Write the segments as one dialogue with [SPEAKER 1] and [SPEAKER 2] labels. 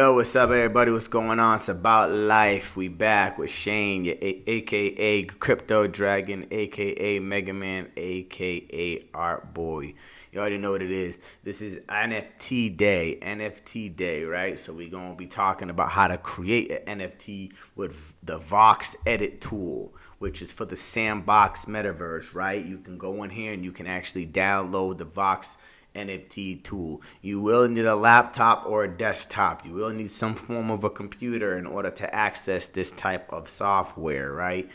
[SPEAKER 1] Yo, what's up, everybody? What's going on? It's about life. We back with Shane, aka Crypto Dragon, aka Mega Man, aka Art Boy. You already know what it is. This is NFT Day, right? So we're gonna be talking about how to create an NFT with the Vox Edit tool, which is for the sandbox metaverse, right? You can go in here and you can actually download the Vox NFT tool. You will need a laptop or a desktop. You will need some form of a computer in order to access this type of software, right?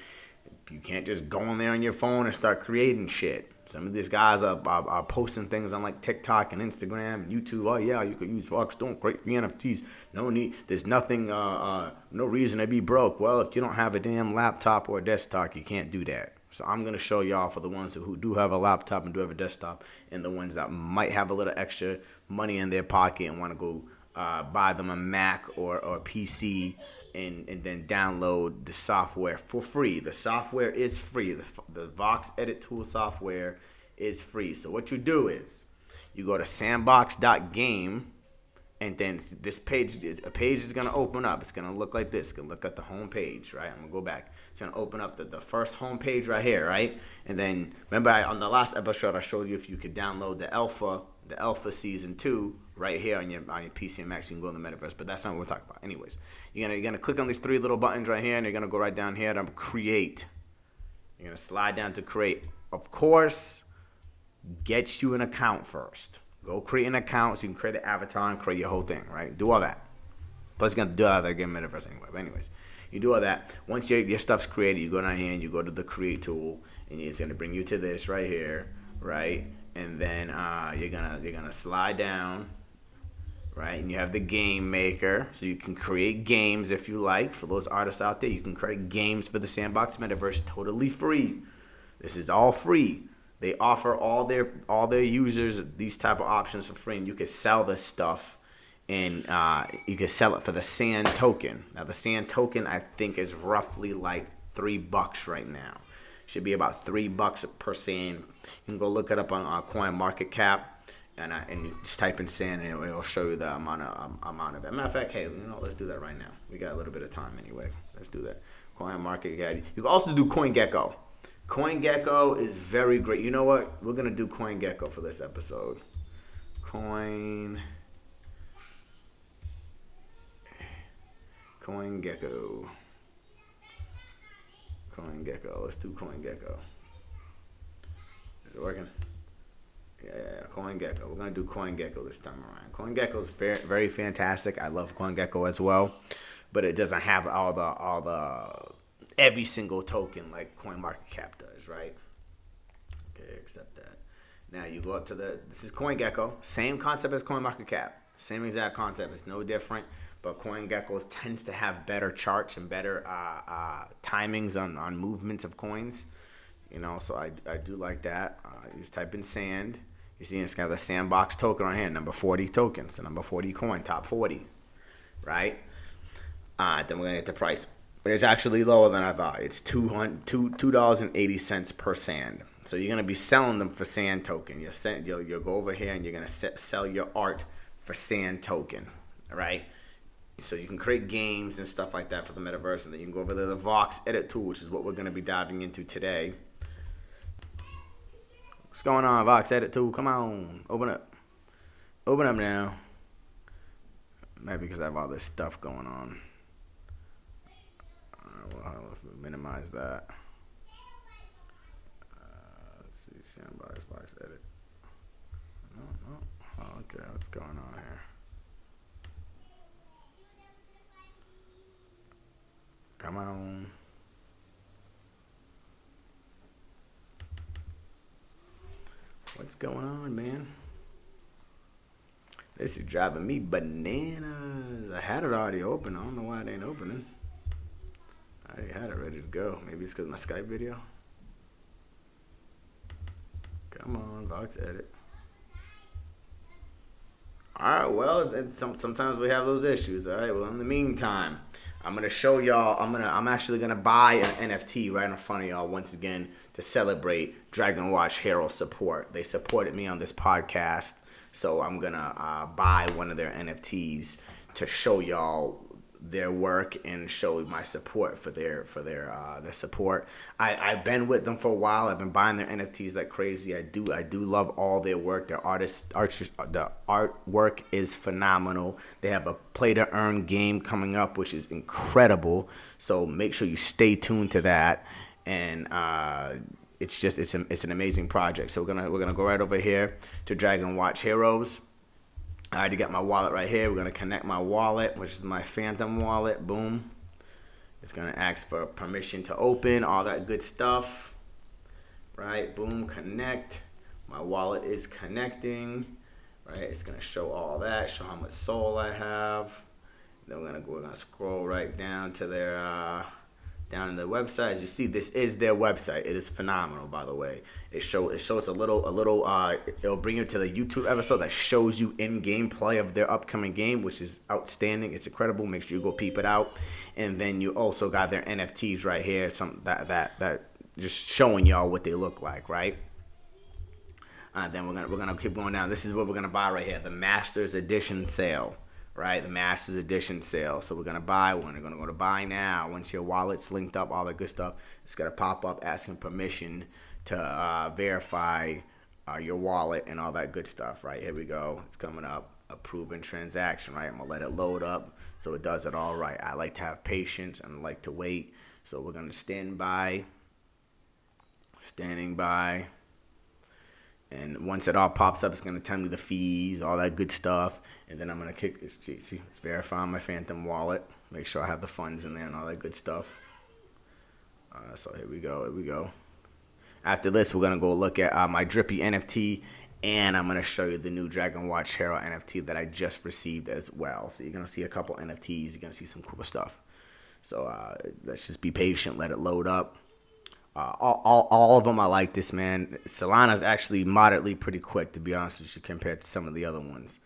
[SPEAKER 1] You can't just go in there on your phone and start creating shit. Some of these guys are posting things on like TikTok and Instagram and YouTube. Oh yeah, you could use Fox. Don't create free NFTs. No need. There's nothing. No reason to be broke. Well, if you don't have a damn laptop or a desktop, you can't do that. So I'm gonna show y'all for the ones who do have a laptop and do have a desktop, and the ones that might have a little extra money in their pocket and want to go buy them a Mac or a PC and then download the software for free. The software is free. The Vox Edit tool software is free. So what you do is you go to sandbox.game, and then this page is going to open up. It's going to look like this. It's going to look at the home page, right? I'm going to go back. It's going to open up the first home page right here, right? And then remember on the last episode I showed you if you could download the alpha season 2 right here on your PC and Mac, so you can go in the metaverse. But that's not what we're talking about. Anyways, you're gonna click on these 3 little buttons right here, and you're gonna go right down here to create. You're gonna slide down to create. Of course, get you an account first. Go create an account so you can create an avatar and create your whole thing, right? Do all that. Plus, you're gonna do all that again in metaverse anyway. But anyways, you do all that. Once your stuff's created, you go down here and you go to the create tool, and it's gonna bring you to this right here, right? And then you're gonna slide down, right? And you have the game maker, so you can create games if you like. For those artists out there, you can create games for the sandbox metaverse totally free. This is all free. They offer all their users these type of options for free, and you can sell this stuff, and you can sell it for the sand token. Now the sand token I think is roughly like $3 right now. Should be about $3 per sand. You can go look it up on Coin Market Cap, and you just type in sand, and it'll show you the amount of it. Matter of fact, hey, let's do that right now. We got a little bit of time anyway. Let's do that. Coin Market Cap. You can also do CoinGecko. CoinGecko is very great. You know what? We're gonna do CoinGecko for this episode. CoinGecko. Let's do CoinGecko. Is it working? Yeah. CoinGecko. We're gonna do CoinGecko this time around. CoinGecko is very fantastic. I love CoinGecko as well, but it doesn't have all the every single token like CoinMarketCap does, right? Okay, accept that. Now you go up to this is CoinGecko. Same concept as CoinMarketCap. Same exact concept. It's no different, but CoinGecko tends to have better charts and better timings on movements of coins. So I do like that. You just type in sand. You see it's got the sandbox token on here, number 40 token. So number 40 coin, top 40, right? Then we're gonna get the price. It's actually lower than I thought. It's $2.80 per sand. So you're gonna be selling them for sand token. You'll go over here and you're gonna sell your art for sand token, all right? So you can create games and stuff like that for the metaverse, and then you can go over to the Vox Edit tool, which is what we're gonna be diving into today. What's going on, Vox Edit tool? Come on, open up now. Maybe because I have all this stuff going on. Let's minimize that. Let's see, sandbox, Vox Edit. No. Oh, okay, what's going on here? Come on. What's going on, man? This is driving me bananas. I had it already open. I don't know why it ain't opening. I had it ready to go. Maybe it's because of my Skype video. Come on, Vox Edit. All right, well, sometimes we have those issues. All right, well, in the meantime, I'm gonna show y'all. I'm actually gonna buy an NFT right in front of y'all once again to celebrate Dragon Watch Hero support. They supported me on this podcast, so I'm gonna buy one of their NFTs to show y'all their work and show my support for their support. I've been with them for a while. I've been buying their NFTs like crazy. I do love all their work. Their the artwork is phenomenal. They have a play to earn game coming up, which is incredible. So make sure you stay tuned to that. And it's an amazing project. So we're gonna go right over here to Dragon Watch Heroes. I already got my wallet right here. We're going to connect my wallet, which is my Phantom wallet. Boom. It's going to ask for permission to open, all that good stuff. Right? Boom. Connect. My wallet is connecting. Right? It's going to show all that, show how much soul I have. Then we're going to scroll right down to their down in the website. As you see, this is their website. It is phenomenal, by the way. It shows a little it'll bring you to the YouTube episode that shows you in gameplay of their upcoming game, which is outstanding. It's incredible. Make sure you go peep it out. And then you also got their NFTs right here, some that just showing y'all what they look like, right? Then we're gonna keep going down. This is what we're gonna buy right here, the Masters Edition sale. Right, the Masters Edition sale. So we're gonna buy one. We're gonna go to buy now. Once your wallet's linked up, all that good stuff, it's gonna pop up asking permission to verify your wallet and all that good stuff. Right, here we go. It's coming up. Approving transaction. Right, I'm gonna let it load up so it does it all right. I like to have patience and I like to wait. So we're gonna stand by. Standing by. And once it all pops up, it's going to tell me the fees, all that good stuff. And then I'm going to it's verifying my Phantom wallet. Make sure I have the funds in there and all that good stuff. So here we go. After this, we're going to go look at my Drippy NFT. And I'm going to show you the new Dragon Watch Hero NFT that I just received as well. So you're going to see a couple NFTs. You're going to see some cool stuff. So let's just be patient. Let it load up. All of them I like this, man. Solana's actually moderately pretty quick, to be honest with you, compared to some of the other ones.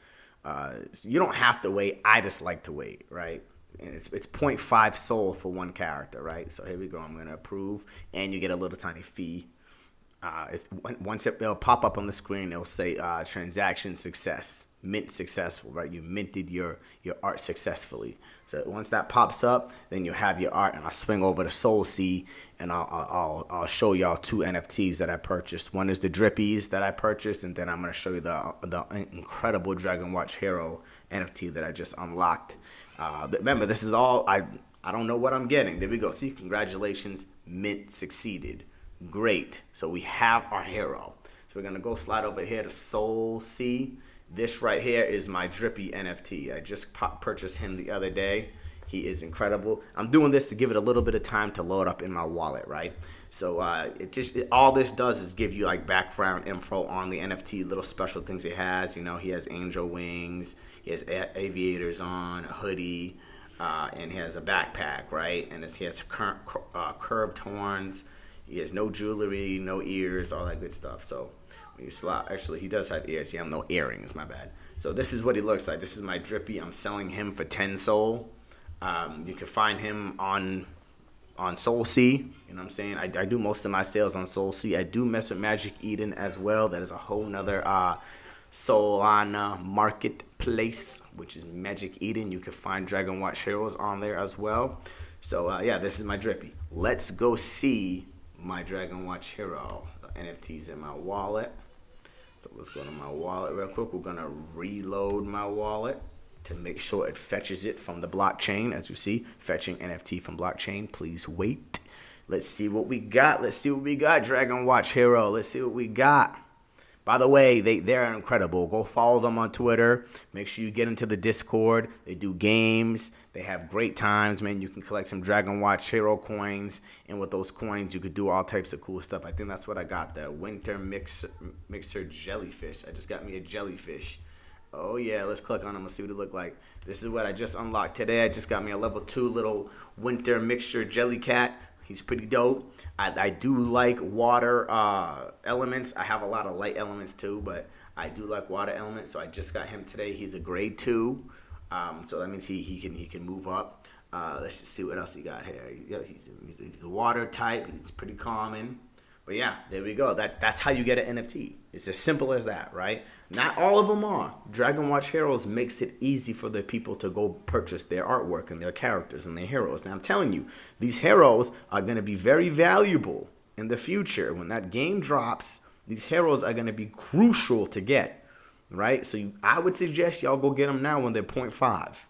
[SPEAKER 1] So you don't have to wait. I just like to wait, right? And it's 0.5 soul for one character, right? So here we go. I'm going to approve, and you get a little tiny fee. They'll pop up on the screen. They'll say transaction success, mint successful, right? You minted your art successfully. So once that pops up, then you have your art, and I'll swing over to SoulSea, and I'll show y'all two NFTs that I purchased. One is the Drippies that I purchased, and then I'm going to show you the incredible Dragon Watch Hero NFT that I just unlocked. Remember, this is all I don't know what I'm getting. There we go. See, congratulations, mint succeeded. Great. So we have our hero. So we're going to go slide over here to SoulSea. This right here is my Drippy NFT. I just purchased him the other day. He is incredible. I'm doing this to give it a little bit of time to load up in my wallet, right? So all this does is give you like background info on the NFT, little special things he has. You know, he has angel wings, he has aviators on, a hoodie, and he has a backpack, right? And he has curved horns. He has no jewelry, no ears, all that good stuff. So when you slide, actually, he does have ears. He has no earrings, my bad. So this is what he looks like. This is my Drippy. I'm selling him for 10 soul. You can find him on SoulSea. You know what I'm saying? I do most of my sales on SoulSea. I do mess with Magic Eden as well. That is a whole nother Solana marketplace, which is Magic Eden. You can find Dragon Watch Heroes on there as well. So yeah, this is my Drippy. Let's go see my Dragon Watch Hero. The NFTs in my wallet. So let's go to my wallet real quick. We're gonna reload my wallet to make sure it fetches it from the blockchain. As you see, fetching NFT from blockchain. Please wait. Let's see what we got. Dragon Watch Hero. Let's see what we got. By the way, they're incredible. Go follow them on Twitter. Make sure you get into the Discord. They do games. They have great times, man. You can collect some Dragon Watch Hero coins. And with those coins, you could do all types of cool stuff. I think that's what I got, the Winter Mixer Jellyfish. I just got me a jellyfish. Oh, yeah. Let's click on them and see what it look like. This is what I just unlocked today. I just got me a level 2 little Winter Mixture Jelly Cat. He's pretty dope. I do like water elements. I have a lot of light elements too, but I do like water elements. So I just got him today. He's a grade 2, so that means he can move up. Let's just see what else he got here. He's a water type. He's pretty common, But yeah, there we go. That's how you get an NFT. It's as simple as that, right? Not all of them are. Dragon Watch Heroes makes it easy for the people to go purchase their artwork and their characters and their heroes. Now I'm telling you, these heroes are going to be very valuable in the future. When that game drops, these heroes are going to be crucial to get, right? So I would suggest y'all go get them now when they're 0.5.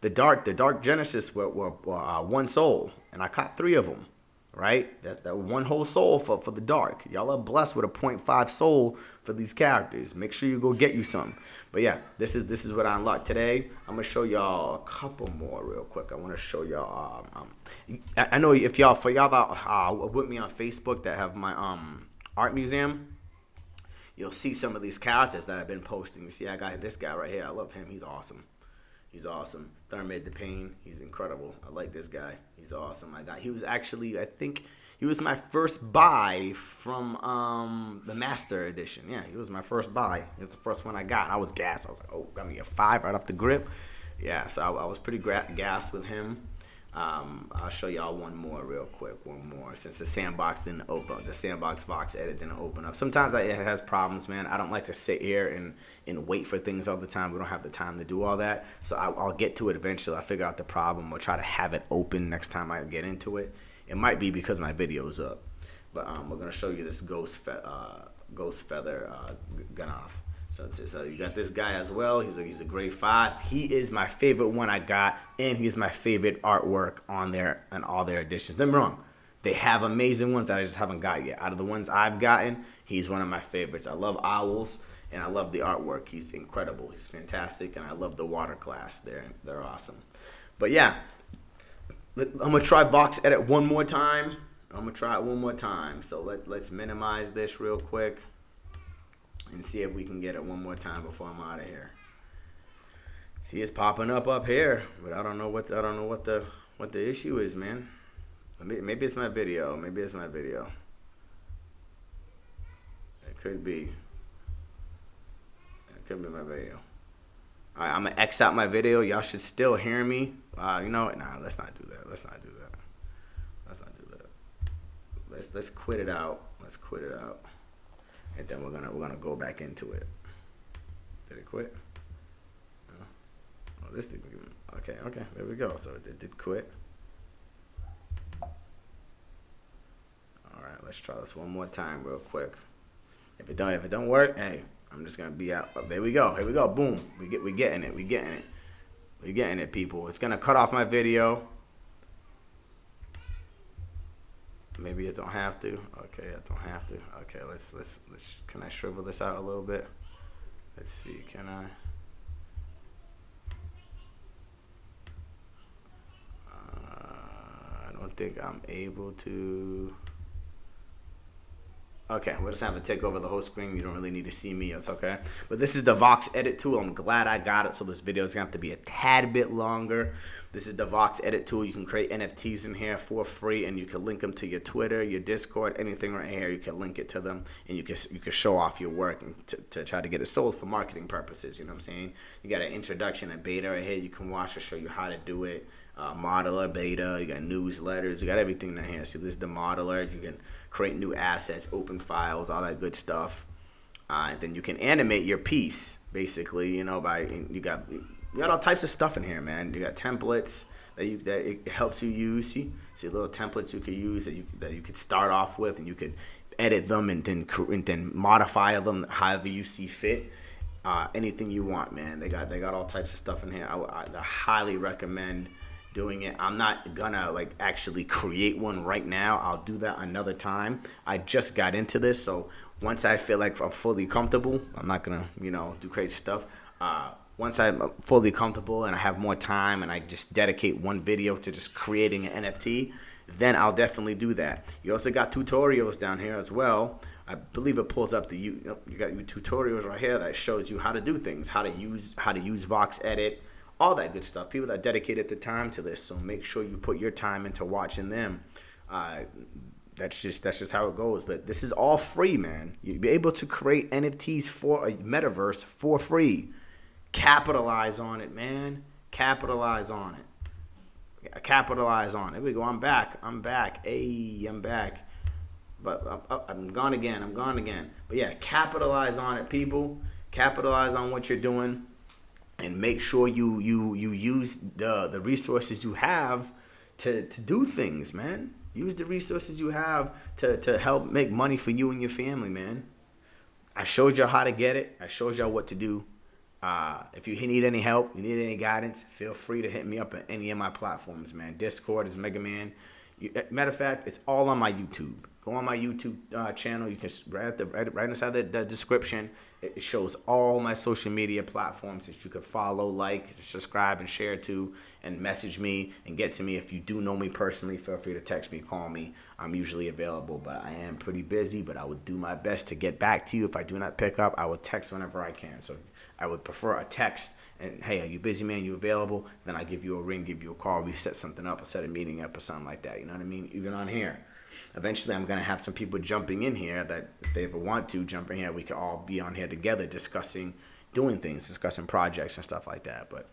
[SPEAKER 1] The Dark Genesis were 1 soul, and I caught 3 of them. Right? That 1 whole soul for the dark. Y'all are blessed with a 0.5 soul for these characters. Make sure you go get you some. But yeah, this is what I unlocked today. I'm gonna show y'all a couple more real quick. I want to show y'all. I know if y'all that with me on Facebook that have my art museum, you'll see some of these characters that I've been posting. You see, I got this guy right here. I love him. He's awesome. He's awesome. Thermid the Pain. He's incredible. I like this guy. He's awesome. He was actually, I think, he was my first buy from the Master Edition. Yeah, he was my first buy. It's the first one I got. I was gassed. I was like, oh, got me a 5 right off the grip. Yeah, so I was pretty gassed with him. I'll show y'all one more real quick. One more, since the sandbox didn't open, the sandbox Vox edit didn't open up. Sometimes it has problems, man. I don't like to sit here and wait for things all the time. We don't have the time to do all that. So I'll get to it eventually. I'll figure out the problem or try to have it open next time I get into it. It might be because my video's up, but we're gonna show you this ghost feather Ganoth. So you got this guy as well. He's a grade 5. He is my favorite one I got, and he's my favorite artwork on there and all their editions. Don't get me wrong, they have amazing ones that I just haven't got yet. Out of the ones I've gotten, he's one of my favorites. I love owls, and I love the artwork. He's incredible. He's fantastic, and I love the water class. They're awesome. But yeah, I'm gonna try Vox Edit one more time. I'm gonna try it one more time. So let's minimize this real quick and see if we can get it one more time before I'm out of here. See, it's popping up here, but I don't know what the issue is, man. Maybe it's my video. Maybe it's my video. It could be. It could be my video. All right, I'm gonna X out my video. Y'all should still hear me. You know what? Nah, let's not do that. Let's not do that. Let's not do that. Let's quit it out. Let's quit it out. And then we're gonna go back into it. Did it quit? No. Oh, this didn't. Okay. There we go. So it did quit. All right. Let's try this one more time, real quick. If it don't work, hey, I'm just gonna be out. Oh, there we go. Here we go. Boom. We getting it. We getting it, people. It's gonna cut off my video. Maybe it don't have to. Okay, I don't have to. Okay, let's. Can I shrivel this out a little bit? Let's see. Can I? I don't think I'm able to. Okay, we'll just have to take over the whole screen. You don't really need to see me. It's okay. But this is the Vox Edit tool. I'm glad I got it. So this video is going to have to be a tad bit longer. This is the Vox Edit tool. You can create NFTs in here for free, and you can link them to your Twitter, your Discord, anything right here. You can link it to them, and you can show off your work and to try to get it sold for marketing purposes. You know what I'm saying? You got an introduction and beta right here. You can watch to show you how to do it. Modeler, beta, you got newsletters, you got everything in here. See, this is the modeler. You can create new assets, open files, all that good stuff. And then you can animate your piece, basically, you know, you got all types of stuff in here, man. You got templates that it helps you use. See little templates you could use that you could start off with, and you could edit them and then modify them however you see fit. Anything you want, man. They got all types of stuff in here. I highly recommend doing it. I'm not gonna actually create one right now. I'll do that another time. I just got into this, so once I feel like I'm fully comfortable, I'm not gonna do crazy stuff. Once I'm fully comfortable and I have more time and I just dedicate one video to just creating an NFT, then I'll definitely do that. You also got tutorials down here as well. I believe it pulls up you got your tutorials right here that shows you how to do things, how to use Vox Edit, all that good stuff. People that dedicated the time to this, so make sure you put your time into watching them. That's just how it goes. But this is all free, man. You'll be able to create NFTs for a metaverse for free. Capitalize on it, man. Capitalize on it. Capitalize on it. Here we go. I'm back. Hey, I'm back. But I'm gone again. But yeah, capitalize on it, people. Capitalize on what you're doing, and make sure you use the resources you have to do things, man. Use the resources you have to help make money for you and your family, man. I showed y'all how to get it. I showed y'all what to do. If you need any help, you need any guidance, feel free to hit me up at any of my platforms, man. Discord is Mega Man. Matter of fact, it's all on my YouTube. Go on my YouTube channel. You can right inside the description. It shows all my social media platforms that you can follow, like, subscribe, and share to, and message me and get to me. If you do know me personally, feel free to text me, call me. I'm usually available, but I am pretty busy. But I would do my best to get back to you. If I do not pick up, I will text whenever I can. So I would prefer a text. And hey, are you busy, man? You available? Then I give you a ring, give you a call. We set something up, set a meeting up or something like that. You know what I mean? Even on here. Eventually, I'm going to have some people jumping in here that if they ever want to jump in here, we can all be on here together discussing, doing things, discussing projects and stuff like that. But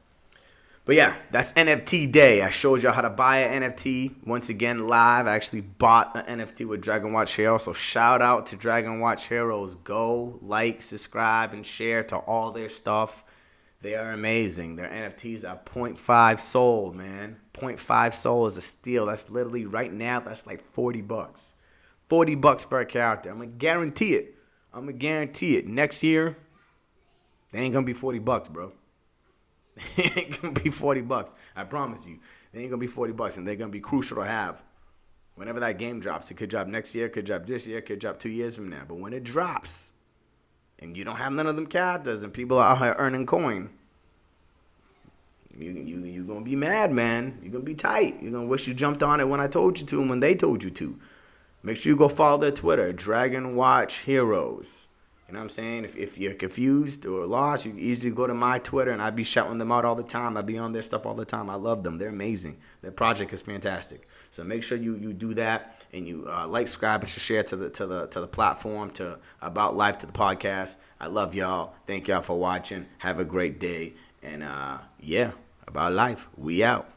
[SPEAKER 1] yeah, that's NFT day. I showed y'all how to buy an NFT. Once again, live. I actually bought an NFT with Dragon Watch Hero. So shout out to Dragon Watch Heroes. Go like, subscribe, and share to all their stuff. They are amazing. Their NFTs are 0.5 sold, man. 0.5 sold is a steal. That's literally right now, that's like $40. $40 for a character. I'm going to guarantee it. Next year, they ain't going to be $40, bro. They ain't going to be $40. I promise you. They ain't going to be $40, and they're going to be crucial to have. Whenever that game drops, it could drop next year, could drop this year, could drop 2 years from now. But when it drops, and you don't have none of them characters, and people are out here earning coin, you're going to be mad, man. You're going to be tight. You're going to wish you jumped on it when I told you to and when they told you to. Make sure you go follow their Twitter, Dragon Watch Heroes. You know what I'm saying? If you're confused or lost, you can easily go to my Twitter, and I be shouting them out all the time. I be on their stuff all the time. I love them. They're amazing. Their project is fantastic. So make sure you do that, and you like, subscribe, and share to the platform, to About Life, to the podcast. I love y'all. Thank y'all for watching. Have a great day. And yeah, About Life. We out.